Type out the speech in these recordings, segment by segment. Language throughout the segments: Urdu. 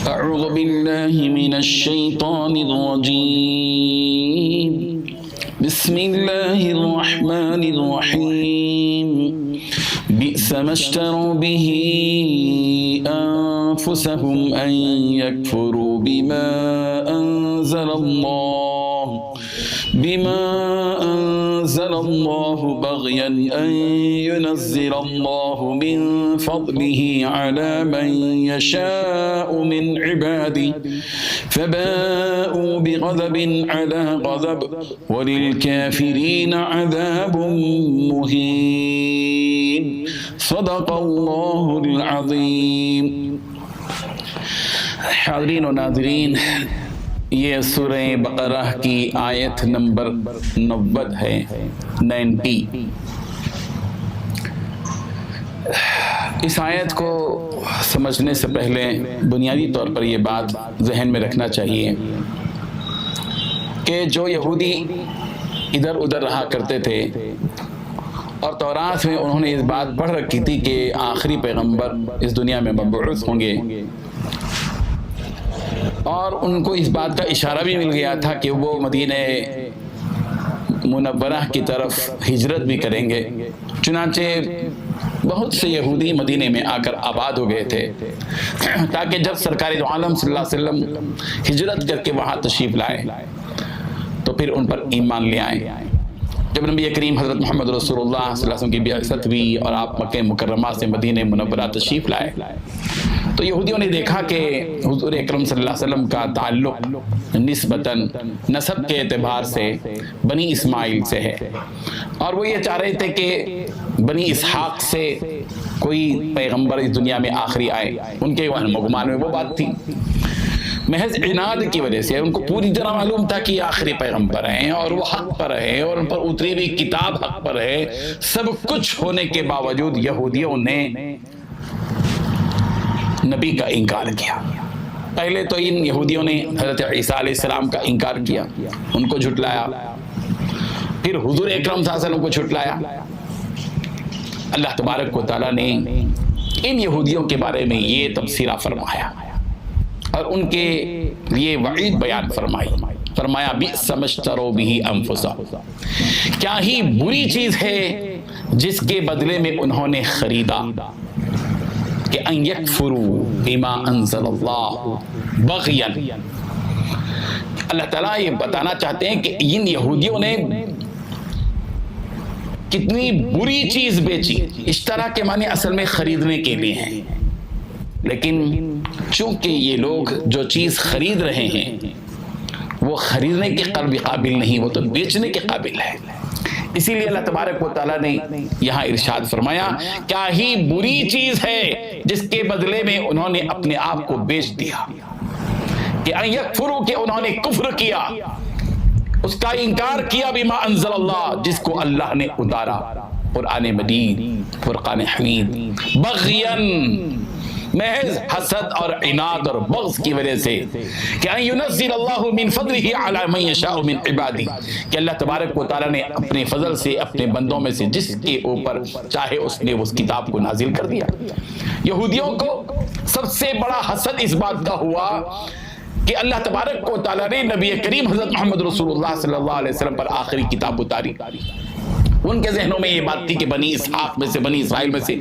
أعوذ بالله من الشيطان الرجيم بسم الله الرحمن الرحيم بئس ما اشتروا به أنفسهم أن يكفروا بما أنزل الله بغيا أن ينزل الله من فضله على من يشاء من عباده فباءوا بغضب على غضب وللكافرين عذاب مهين صدق الله العظيم. حاضرین و ناظرین، یہ سورہ بقرہ کی آیت نمبر 90 ہے، 90۔ اس آیت کو سمجھنے سے پہلے بنیادی طور پر یہ بات ذہن میں رکھنا چاہیے کہ جو یہودی ادھر ادھر رہا کرتے تھے اور تورات میں انہوں نے اس بات پڑھ رکھی تھی کہ آخری پیغمبر اس دنیا میں مبعوث ہوں گے، اور ان کو اس بات کا اشارہ بھی مل گیا تھا کہ وہ مدینہ منورہ کی طرف ہجرت بھی کریں گے۔ چنانچہ بہت سے یہودی مدینہ میں آ کر آباد ہو گئے تھے تاکہ جب سرکار دو عالم صلی اللہ علیہ وسلم ہجرت کر کے وہاں تشریف لائے تو پھر ان پر ایمان لے آئے۔ جب نبی کریم حضرت محمد رسول اللہ صلی اللہ علیہ وسلم کی بعثت ہوئی اور آپ مکہ مکرمہ سے مدینہ منورہ تشریف لائے تو یہودیوں نے دیکھا کہ حضور اکرم صلی اللہ علیہ وسلم کا تعلق نسبتاً نسب کے اعتبار سے بنی اسماعیل سے ہے، اور وہ یہ چاہ رہے تھے کہ بنی اسحاق سے کوئی پیغمبر اس دنیا میں آخری آئے۔ ان کے وہم و گمان میں وہ بات تھی، محض عناد کی وجہ سے ان کو پوری طرح معلوم تھا کہ یہ آخری پیغمبر ہیں اور وہ حق پر ہے اور ان پر اتری ہوئی کتاب حق پر ہے۔ سب کچھ ہونے کے باوجود یہودیوں نے نبی کا انکار کیا۔ پہلے تو ان یہودیوں نے حضرت عیسیٰ علیہ السلام کا انکار کیا، ان کو جھٹلایا، پھر حضور اکرم صلی اللہ علیہ وسلم کو جھٹلایا۔ اللہ تبارک و تعالیٰ نے ان یہودیوں کے بارے میں یہ تبصرہ فرمایا اور ان کے لیے وعید بیان فرمایا بئس ما اشتروا بہ انفسہم، کیا ہی بری چیز ہے جس کے بدلے میں انہوں نے خریدا کہ ان یکفروا بما انزل اللہ بغیا۔ اللہ تعالیٰ یہ بتانا چاہتے ہیں کہ ان یہودیوں نے کتنی بری چیز بیچی۔ اشترا کے معنی اصل میں خریدنے کے لیے ہیں، لیکن چونکہ یہ لوگ جو چیز خرید رہے ہیں وہ خریدنے کے قابل نہیں، وہ تو بیچنے کے قابل ہے۔ اسی لیے اللہ تبارک و تعالیٰ نے یہاں ارشاد فرمایا کیا ہی بری چیز ہے جس کے بدلے میں انہوں نے اپنے آپ کو بیچ دیا، کہ ان یکفروا، کہ انہوں نے کفر کیا، اس کا انکار کیا بما انزل اللہ، جس کو اللہ نے اتارا، قرآن مجید، فرقان حمید، بغیاً، محض حسد اور عناد اور بغض کی وجہ سے، کہ ان ینزل اللہ من فضلہ علی من یشاء من عبادہ، کہ اللہ تبارک و تعالیٰ نے اپنے فضل سے اپنے بندوں میں سے جس کے اوپر چاہے اس نے اس کتاب کو نازل کر دیا۔ یہودیوں کو سب سے بڑا حسد اس بات کا ہوا کہ اللہ تبارک و تعالیٰ نے نبی کریم حضرت محمد رسول اللہ صلی اللہ علیہ وسلم پر آخری کتاب اتاری۔ ان کے ذہنوں میں یہ بات تھی کہ بنی اسحاق میں سے، بنی اسرائیل میں سے،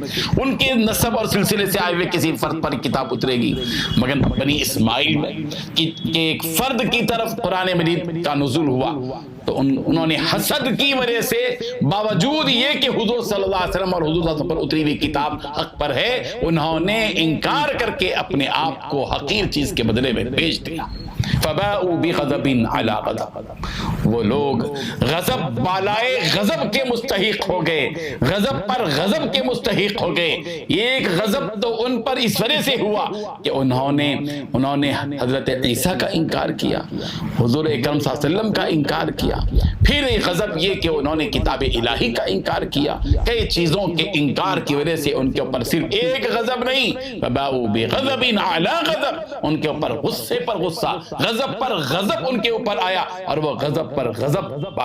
ان کے نسب اور سلسلے سے آئے ہوئے کسی فرد پر کتاب اترے گی، مگر بنی اسماعیل میں کہ ایک فرد کی طرف قرآن مجید کا نزول ہوا، تو انہوں نے حسد کی وجہ سے باوجود یہ کہ حضور صلی اللہ علیہ وسلم اور حضور صلی اللہ علیہ وسلم پر اتری ہوئی کتاب حق پر ہے، انہوں نے انکار کر کے اپنے آپ کو حقیر چیز کے بدلے میں بیچ دیا۔ فباؤوا بغضب علی غضب، وہ لوگ غضب بالائے غضب کے مستحق ہو گئے، غضب پر غضب کے مستحق ہو گئے۔ یہ ایک غضب تو ان پر اس وجہ سے ہوا کہ انہوں نے حضرت عیسیٰ کا انکار کیا، حضور اکرم صلی اللہ علیہ وسلم کا انکار کیا، پھر ایک غضب یہ کہ انہوں نے کتاب الہی کا انکار کیا۔ کئی چیزوں کے انکار کی وجہ سے ان کے اوپر صرف ایک غضب نہیں، فباؤوا بغضب علی غضب، ان کے اوپر غصے پر غصہ، غضب غضب پر غضب ان کے اوپر آیا اور وہ غضب پر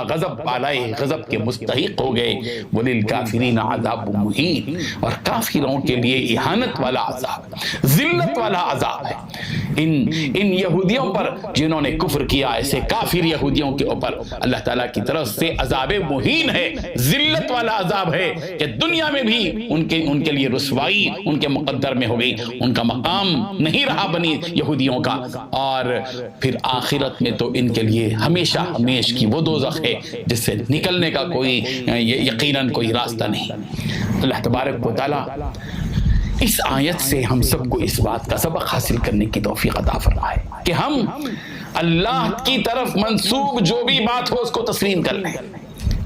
غضب بالائے غضب کے مستحق ہو گئے. وَلِلْكَافِرِينَ عَذَابٌ مُّهِينٌ, اور کافروں کے لیے اہانت والا عذاب, ذلت والا عذاب ہے. ان یہودیوں پر جنہوں نے کفر کیا, ایسے کافر یہودیوں کے اوپر اللہ تعالیٰ کی طرف سے عذاب مہین ہے, ذلت والا عذاب ہے کہ دنیا میں بھی ان کے لیے رسوائی ان کے مقدر میں ہو گئی, ان کا مقام نہیں رہا بنی یہودیوں کا, اور پھر آخرت میں تو ان کے لیے ہمیشہ ہمیش کی وہ دوزخ ہے جس سے نکلنے کا کوئی یقیناً کوئی راستہ نہیں. اللہ تبارک و تعالیٰ اس آیت سے ہم سب کو اس بات کا سبق حاصل کرنے کی توفیق عطا فرمائے کہ ہم اللہ کی طرف منسوب جو بھی بات ہو اس کو تسلیم کر لیں.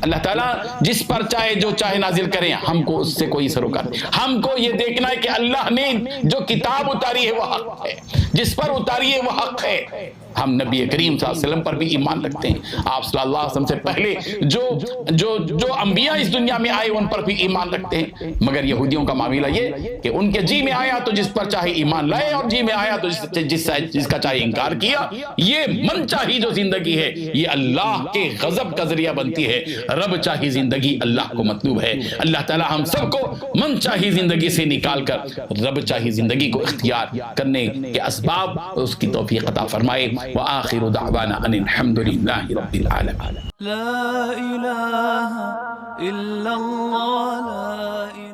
اللہ تعالیٰ جس پر چاہے جو چاہے نازل کریں, ہم کو اس سے کوئی سروکار نہیں. ہم کو یہ دیکھنا ہے کہ اللہ نے جو کتاب اتاری ہے وہ حق ہے, جس پر اتاری ہے وہ حق ہے. ہم نبی کریم صلی اللہ علیہ وسلم پر بھی ایمان رکھتے ہیں, آپ صلی اللہ علیہ وسلم سے پہلے جو انبیاء اس دنیا میں آئے ان پر بھی ایمان رکھتے ہیں. مگر یہودیوں کا معاملہ یہ کہ ان کے جی میں آیا تو جس پر چاہے ایمان لائے, اور جی میں آیا تو جس کا چاہے انکار کیا. یہ من چاہی جو زندگی ہے یہ اللہ کے غضب کا ذریعہ بنتی ہے, رب چاہی زندگی اللہ کو مطلوب ہے. اللہ تعالی ہم سب کو من چاہی زندگی سے نکال کر رب چاہی زندگی کو اختیار کرنے کے اسباب اس کی توفیق عطا فرمائے. وآخر دعوانا ان الحمد للہ رب العالمین. لا الہ الا اللہ.